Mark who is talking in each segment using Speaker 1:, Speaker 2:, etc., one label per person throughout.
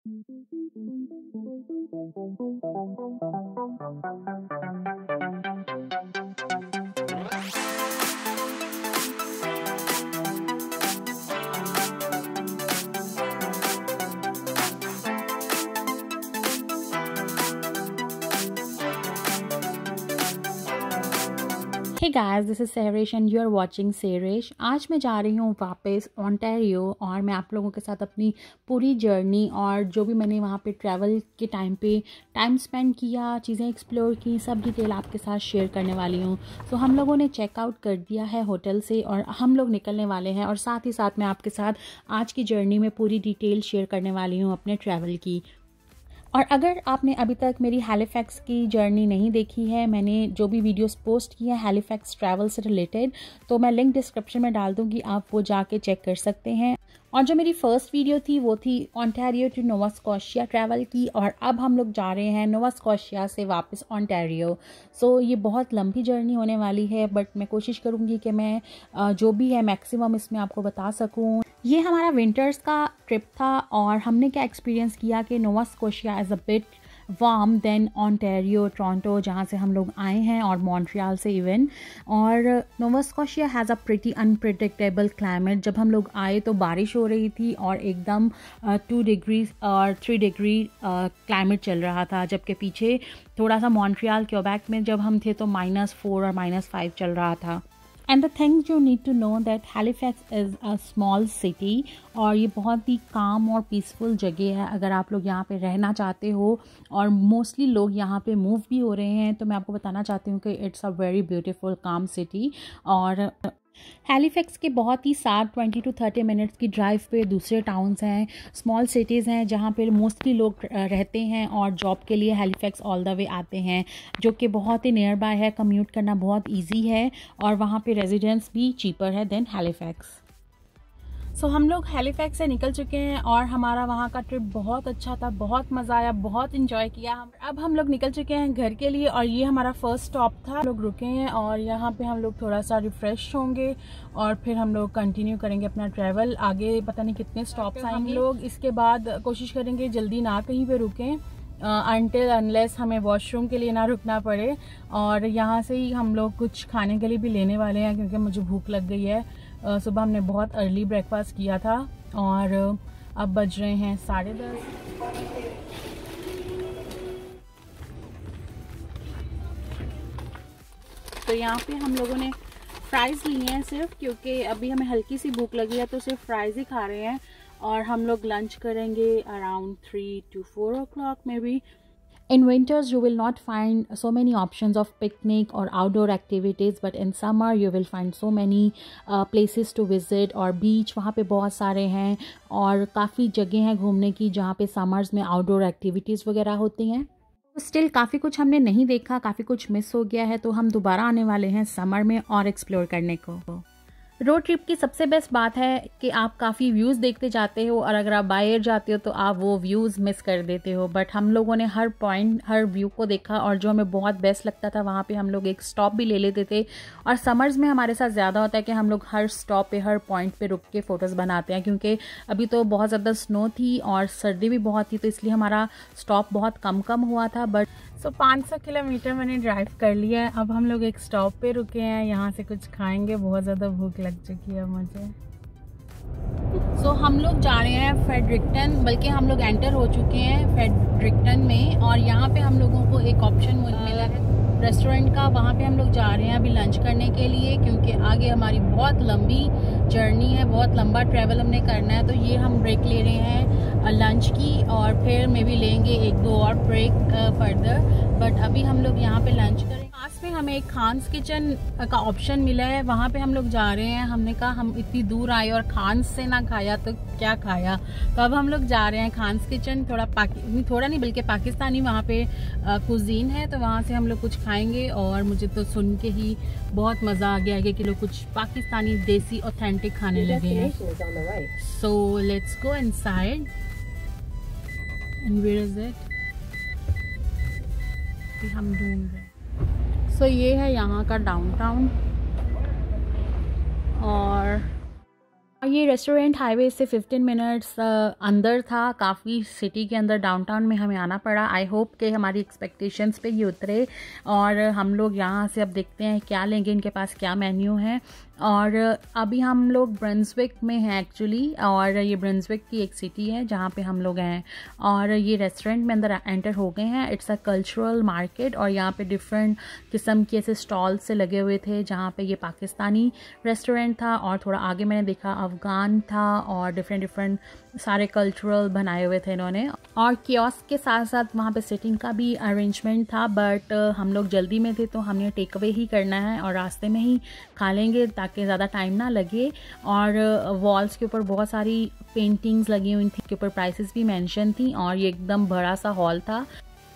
Speaker 1: Hey guys, this is Suresh and you are watching Suresh. आज मैं जा रही हूँ वापस ओंटारियो और मैं आप लोगों के साथ अपनी पूरी जर्नी और जो भी मैंने वहाँ पे ट्रैवल के टाइम पे टाइम स्पेंड किया, चीज़ें एक्सप्लोर की, सब डिटेल आपके साथ शेयर करने वाली हूँ। सो हम लोगों ने चेकआउट कर दिया है होटल से और हम लोग निकलने वाले हैं और साथ ही साथ मैं आपके साथ आज की जर्नी में पूरी डिटेल शेयर करने वाली हूँ अपने ट्रैवल की। और अगर आपने अभी तक मेरी हैलिफैक्स की जर्नी नहीं देखी है, मैंने जो भी वीडियोस पोस्ट किए हैं हैलिफैक्स ट्रैवल से रिलेटेड, तो मैं लिंक डिस्क्रिप्शन में डाल दूंगी, आप वो जाके चेक कर सकते हैं। और जो मेरी फर्स्ट वीडियो थी वो थी Ontario to Nova Scotia travel की, और अब हम लोग जा रहे हैं नोवा स्कॉशिया से वापस ओंटारियो। सो ये बहुत लंबी जर्नी होने वाली है, बट मैं कोशिश करूँगी कि मैं जो भी है मैक्सिमम इसमें आपको बता सकूँ। ये हमारा विंटर्स का ट्रिप था और हमने क्या एक्सपीरियंस किया कि Nova Scotia is a bit warm then Ontario, Toronto जहाँ से हम लोग आए हैं, और मॉन्ट्रियल से इवन। और Nova Scotia has a pretty unpredictable climate. जब हम लोग आए तो बारिश हो रही थी और एकदम 2 डिग्री और 3 डिग्री क्लाइमेट चल रहा था, जबकि पीछे थोड़ा सा मॉन्ट्रियल क्यूबेक में जब हम थे तो -4 और -5 चल रहा था। And the things you need to know that Halifax is a small city, और ये बहुत ही काम और पीसफुल जगह है अगर आप लोग यहाँ पे रहना चाहते हो। और मोस्टली लोग यहाँ पे मूव भी हो रहे हैं, तो मैं आपको बताना चाहती हूँ कि इट्स अ वेरी ब्यूटीफुल काम सिटी। और हैलिफैक्स के बहुत ही साथ 20 to 30 मिनट्स की ड्राइव पे दूसरे टाउन्स हैं, स्मॉल सिटीज़ हैं जहाँ पे मोस्टली लोग रहते हैं और जॉब के लिए हैलिफैक्स ऑल द वे आते हैं, जो कि बहुत ही नियर बाय है, कम्यूट करना बहुत इजी है और वहाँ पे रेजिडेंस भी चीपर है देन हैलिफैक्स। सो हम लोग हैलिफैक्स से निकल चुके हैं और हमारा वहाँ का ट्रिप बहुत अच्छा था, बहुत मज़ा आया, बहुत इंजॉय किया। अब हम लोग निकल चुके हैं घर के लिए और ये हमारा फर्स्ट स्टॉप था। हम लोग रुके हैं और यहाँ पे हम लोग थोड़ा सा रिफ़्रेश होंगे और फिर हम लोग कंटिन्यू करेंगे अपना ट्रैवल। आगे पता नहीं कितने स्टॉप्स आएंगे। हम लोग इसके बाद कोशिश करेंगे जल्दी ना कहीं पर रुकें अनटिल अनलेस हमें वॉशरूम के लिए ना रुकना पड़े। और यहाँ से ही हम लोग कुछ खाने के लिए भी लेने वाले हैं क्योंकि मुझे भूख लग गई है। सुबह हमने बहुत अर्ली ब्रेकफास्ट किया था और अब बज रहे हैं 10:30। तो यहाँ पे हम लोगों ने फ्राइज़ लिए हैं सिर्फ, क्योंकि अभी हमें हल्की सी भूख लगी है तो सिर्फ फ्राइज़ ही खा रहे हैं। और हम लोग लंच करेंगे अराउंड 3 to 4 o'clock में भी। In winters, you will not find so many options of picnic or outdoor activities, but in summer you will find so many places to visit, और beach वहाँ पे बहुत सारे हैं और काफ़ी जगह हैं घूमने की जहाँ पे summers में outdoor activities वगैरह होती हैं। स्टिल काफ़ी कुछ हमने नहीं देखा, काफ़ी कुछ मिस हो गया है, तो हम दोबारा आने वाले हैं समर में और एक्सप्लोर करने को। रोड ट्रिप की सबसे बेस्ट बात है कि आप काफ़ी व्यूज़ देखते जाते हो और अगर आप बाय एयर जाते हो तो आप वो व्यूज़ मिस कर देते हो। बट हम लोगों ने हर पॉइंट, हर व्यू को देखा और जो हमें बहुत बेस्ट लगता था वहाँ पे हम लोग एक स्टॉप भी ले लेते थे। और समर्स में हमारे साथ ज़्यादा होता है कि हम लोग हर स्टॉप पे, हर पॉइंट पे रुक के फ़ोटोज़ बनाते हैं, क्योंकि अभी तो बहुत ज़्यादा स्नो थी और सर्दी भी बहुत थी, तो इसलिए हमारा स्टॉप बहुत कम हुआ था। बट 500 किलोमीटर मैंने ड्राइव कर लिया है। अब हम लोग एक स्टॉप पे रुके हैं, यहाँ से कुछ खाएंगे, बहुत ज़्यादा भूख लग चुकी है मुझे। हम लोग जा रहे हैं फ्रेडरिक्टन, बल्कि हम लोग एंटर हो चुके हैं फ्रेडरिक्टन में, और यहाँ पे हम लोगों को एक ऑप्शन मिला है रेस्टोरेंट का। वहाँ पे हम लोग जा रहे हैं अभी लंच करने के लिए, क्योंकि आगे हमारी बहुत लंबी जर्नी है, बहुत लंबा ट्रैवल हमने करना है। तो ये हम ब्रेक ले रहे हैं लंच की और फिर मे भी लेंगे 1-2 और ब्रेक फर्दर। बट अभी हम लोग यहाँ पे लंच करेंगे। पास में हमें एक खान्स किचन का ऑप्शन मिला है, वहाँ पे हम लोग जा रहे हैं। हमने कहा हम इतनी दूर आए और खान्स से ना खाया तो क्या खाया, तो अब हम लोग जा रहे हैं खान्स किचन। थोड़ा नहीं बल्कि पाकिस्तानी वहाँ पे कुजीन है, तो वहाँ से हम लोग कुछ खाएंगे। और मुझे तो सुन के ही बहुत मज़ा आ गया है कि लोग कुछ पाकिस्तानी देसी ऑथेंटिक खाने लगे हैं। So let's go inside. And where is it, हम ढूंढ रहे हैं। सो ये है यहाँ का डाउनटाउन और और ये रेस्टोरेंट हाईवे से 15 मिनट्स अंदर था, काफ़ी सिटी के अंदर डाउनटाउन में हमें आना पड़ा। आई होप कि हमारी एक्सपेक्टेशंस पे ये उतरे और हम लोग यहाँ से अब देखते हैं क्या लेंगे, इनके पास क्या मेन्यू है। और अभी हम लोग ब्रंसविक में हैं एक्चुअली, और ये ब्रंसविक की एक सिटी है जहाँ पे हम लोग हैं। और ये रेस्टोरेंट में अंदर एंटर हो गए हैं। इट्स अ कल्चरल मार्केट और यहाँ पे डिफरेंट किस्म के ऐसे स्टॉल से लगे हुए थे, जहाँ पे ये पाकिस्तानी रेस्टोरेंट था और थोड़ा आगे मैंने देखा अफ़गान था और डिफरेंट सारे कल्चरल बनाए हुए थे इन्होंने। और कियोस्क के साथ साथ वहाँ पे सिटिंग का भी अरेंजमेंट था, बट हम लोग जल्दी में थे तो हमने टेक अवे ही करना है और रास्ते में ही खा लेंगे ताकि ज़्यादा टाइम ना लगे। और वॉल्स के ऊपर बहुत सारी पेंटिंग्स लगी हुई थी, के ऊपर प्राइसेस भी मेंशन थी और ये एकदम बड़ा सा हॉल था।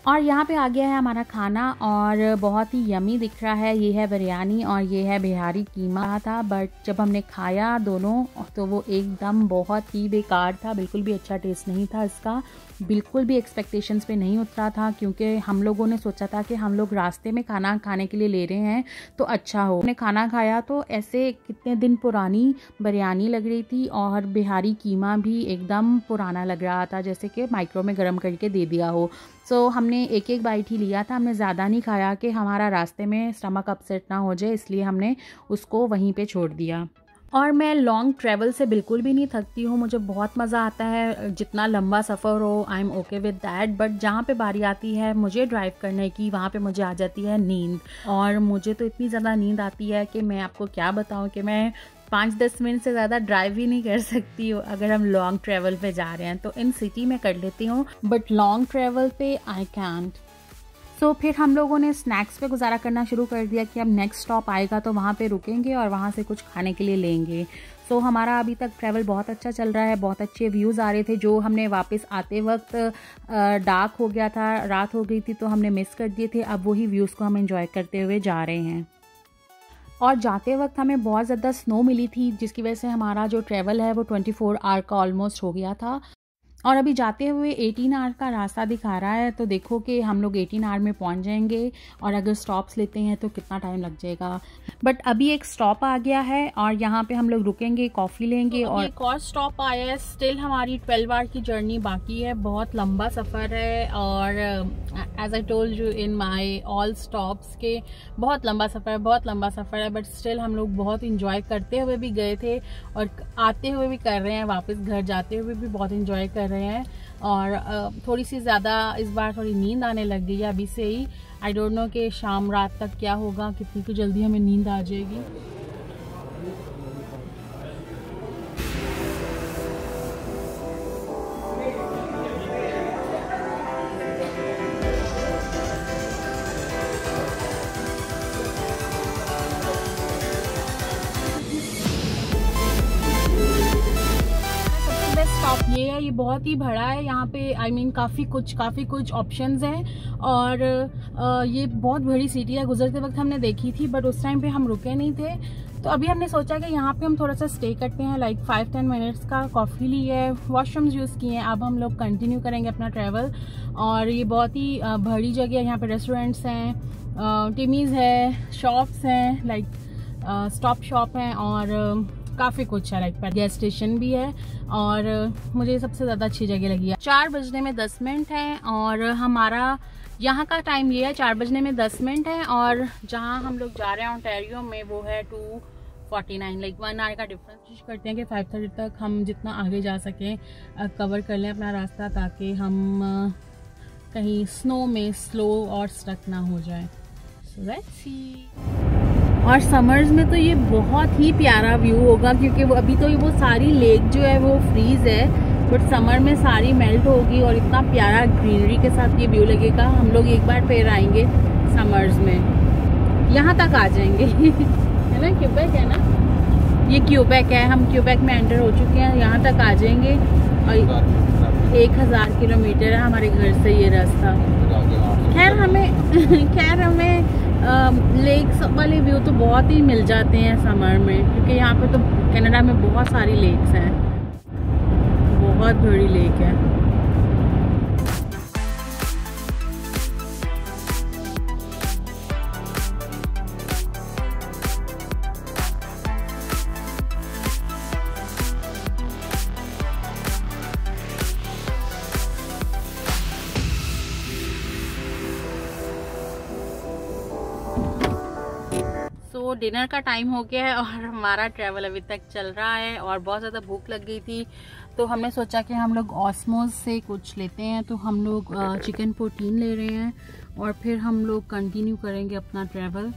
Speaker 1: और यहाँ पे आ गया है हमारा खाना और बहुत ही यमी दिख रहा है। ये है बिरयानी और ये है बिहारी कीमा था, बट जब हमने खाया दोनों तो वो एकदम बहुत ही बेकार था, बिल्कुल भी अच्छा टेस्ट नहीं था इसका, बिल्कुल भी एक्सपेक्टेशंस पे नहीं उतरा था। क्योंकि हम लोगों ने सोचा था कि हम लोग रास्ते में खाना खाने के लिए ले रहे हैं तो अच्छा हो। हमने खाना खाया तो ऐसे कितने दिन पुरानी बिरयानी लग रही थी और बिहारी कीमा भी एकदम पुराना लग रहा था, जैसे कि माइक्रो में गर्म करके दे दिया हो। सो हमने एक एक बाइट ही लिया था, हमने ज़्यादा नहीं खाया कि हमारा रास्ते में स्टमक अपसेट ना हो जाए, इसलिए हमने उसको वहीं पे छोड़ दिया। और मैं लॉन्ग ट्रैवल से बिल्कुल भी नहीं थकती हूँ, मुझे बहुत मज़ा आता है, जितना लंबा सफ़र हो I am okay with that. But जहाँ पे बारी आती है मुझे ड्राइव करने की, वहाँ पे मुझे आ जाती है नींद। और मुझे तो इतनी ज़्यादा नींद आती है कि मैं आपको क्या बताऊँ कि मैं 5-10 मिनट से ज़्यादा ड्राइव ही नहीं कर सकती हूँ अगर हम लॉन्ग ट्रैवल पे जा रहे हैं। तो इन सिटी में कर लेती हूँ, बट लॉन्ग ट्रैवल पे आई कैंट। सो फिर हम लोगों ने स्नैक्स पे गुजारा करना शुरू कर दिया कि अब नेक्स्ट स्टॉप आएगा तो वहाँ पे रुकेंगे और वहाँ से कुछ खाने के लिए लेंगे। सो हमारा अभी तक ट्रैवल बहुत अच्छा चल रहा है, बहुत अच्छे व्यूज़ आ रहे थे। जो हमने वापस आते वक्त डार्क हो गया था, रात हो गई थी तो हमने मिस कर दिए थे, अब वही व्यूज़ को हम एंजॉय करते हुए जा रहे हैं। और जाते वक्त हमें बहुत ज़्यादा स्नो मिली थी, जिसकी वजह से हमारा जो ट्रैवल है वो 24 आवर का ऑलमोस्ट हो गया था। और अभी जाते हुए 18 आवर का रास्ता दिखा रहा है, तो देखो कि हम लोग 18 आवर में पहुंच जाएंगे और अगर स्टॉप्स लेते हैं तो कितना टाइम लग जाएगा। बट अभी एक स्टॉप आ गया है और यहाँ पे हम लोग रुकेंगे, कॉफ़ी लेंगे। तो और एक और स्टॉप आया है। स्टिल हमारी 12 आवर की जर्नी बाकी है, बहुत लंबा सफ़र है। और as I told you in my all stops के बहुत लंबा सफ़र है, बट स्टिल हम लोग बहुत इंजॉय करते हुए भी गए थे और आते हुए भी कर रहे हैं, वापस घर जाते हुए भी बहुत इंजॉय कर रहे हैं। और थोड़ी सी ज़्यादा इस बार थोड़ी नींद आने लग गई है अभी से ही। आई डोंट नो कि शाम रात तक क्या होगा, कितनी तो जल्दी हमें नींद आ जाएगी। स्टॉप ये है, ये बहुत ही बड़ा है, यहाँ पे आई मीन काफ़ी कुछ ऑप्शंस हैं। और ये बहुत बड़ी सिटी है, गुजरते वक्त हमने देखी थी बट उस टाइम पे हम रुके नहीं थे। तो अभी हमने सोचा कि यहाँ पे हम थोड़ा सा स्टे करते हैं, लाइक 5-10 मिनट्स का। कॉफ़ी ली है, वॉशरूम्स यूज़ किए हैं, अब हम लोग कंटिन्यू करेंगे अपना ट्रैवल। और ये बहुत ही बड़ी जगह है, यहाँ पे रेस्टोरेंट्स हैं, टिमीज़ है, शॉप्स हैं, लाइक स्टॉप शॉप हैं और काफ़ी कुछ है, लाइक गैस स्टेशन भी है। और मुझे सबसे ज़्यादा अच्छी जगह लगी है। 4 बजने में 10 मिनट है और हमारा यहाँ का टाइम ये है, 4 बजने में 10 मिनट है। और जहाँ हम लोग जा रहे हैं ओंटारियो में वो है 2:49, लाइक 1 आवर का डिफरेंस। कोशिश करते हैं कि 5:30 तक हम जितना आगे जा सकें कवर कर लें अपना रास्ता, ताकि हम कहीं स्नो में स्लो और स्टक ना हो जाए। So let's see. और समर्स में तो ये बहुत ही प्यारा व्यू होगा, क्योंकि वो अभी तो वो सारी लेक जो है वो फ्रीज है, बट समर में सारी मेल्ट होगी और इतना प्यारा ग्रीनरी के साथ ये व्यू लगेगा। हम लोग एक बार फिर आएंगे समर्स में, यहाँ तक आ जाएंगे है ना, क्यूबेक है ना, ये क्यूबेक है, हम क्यूबेक में एंटर हो चुके हैं, यहाँ तक आ जाएंगे। और 1000 किलोमीटर है हमारे घर से ये रास्ता। खैर हमें लेक्स वाले व्यू तो बहुत ही मिल जाते हैं समर में, क्योंकि यहाँ पे तो कनाडा में बहुत सारी लेक्स हैं, बहुत बड़ी लेक है। तो डिनर का टाइम हो गया है और हमारा ट्रैवल अभी तक चल रहा है और बहुत ज़्यादा भूख लग गई थी, तो हमने सोचा कि हम लोग ऑस्मोस से कुछ लेते हैं। तो हम लोग चिकन पोटीन ले रहे हैं और फिर हम लोग कंटिन्यू करेंगे अपना ट्रैवल।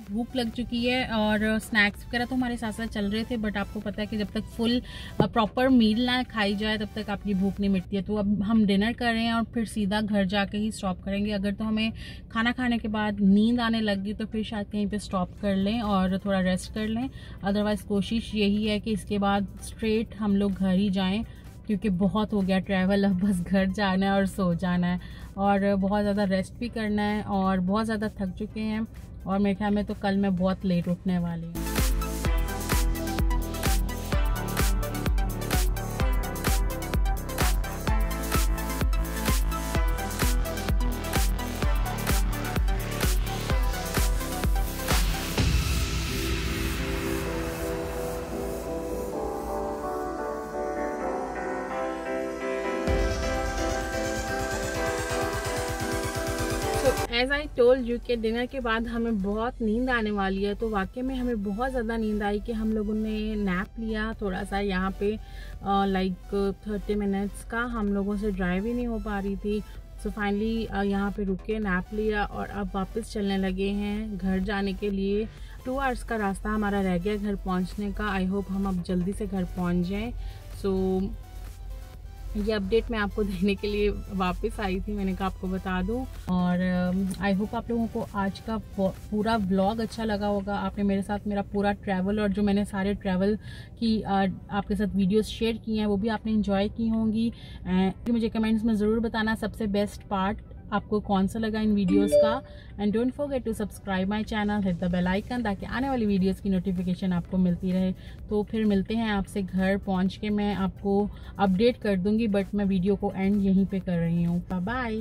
Speaker 1: भूख लग चुकी है और स्नैक्स वगैरह तो हमारे साथ साथ चल रहे थे, बट आपको पता है कि जब तक फुल प्रॉपर मील ना खाई जाए तब तक आपकी भूख नहीं मिटती है। तो अब हम डिनर कर रहे हैं और फिर सीधा घर जाके ही स्टॉप करेंगे। अगर तो हमें खाना खाने के बाद नींद आने लगी तो फिर शायद कहीं पे स्टॉप कर लें और थोड़ा रेस्ट कर लें। अदरवाइज़ कोशिश यही है कि इसके बाद स्ट्रेट हम लोग घर ही जाएँ, क्योंकि बहुत हो गया ट्रैवल, अब बस घर जाना है और सो जाना है और बहुत ज़्यादा रेस्ट भी करना है और बहुत ज़्यादा थक चुके हैं। और मेरे ख्याल में तो कल मैं बहुत लेट उठने वाली हूँ। एज आई टोल्ड यू कि डिनर के बाद हमें बहुत नींद आने वाली है। तो वाकई में हमें बहुत ज़्यादा नींद आई कि हम लोगों ने नैप लिया थोड़ा सा यहाँ पे, लाइक 30 मिनट्स का। हम लोगों से ड्राइव ही नहीं हो पा रही थी। सो फाइनली यहाँ पे रुके, नैप लिया और अब वापस चलने लगे हैं घर जाने के लिए। 2 आवर्स का रास्ता हमारा रह गया घर पहुँचने का। आई होप हम अब जल्दी से घर पहुँच जाएँ। सो ये अपडेट मैं आपको देने के लिए वापस आई थी, मैंने कहा आपको बता दूं। और आई होप आप लोगों को आज का पूरा व्लॉग अच्छा लगा होगा। आपने मेरे साथ मेरा पूरा ट्रैवल और जो मैंने सारे ट्रैवल की आपके साथ वीडियोस शेयर की हैं वो भी आपने एंजॉय की होंगी। मुझे कमेंट्स में ज़रूर बताना सबसे बेस्ट पार्ट आपको कौन सा लगा इन वीडियोस का। And don't forget to subscribe my channel, hit the bell icon, ताकि आने वाली वीडियोस की नोटिफिकेशन आपको मिलती रहे। तो फिर मिलते हैं आपसे घर पहुंच के। मैं आपको अपडेट कर दूंगी, बट मैं वीडियो को एंड यहीं पे कर रही हूँ। Bye bye.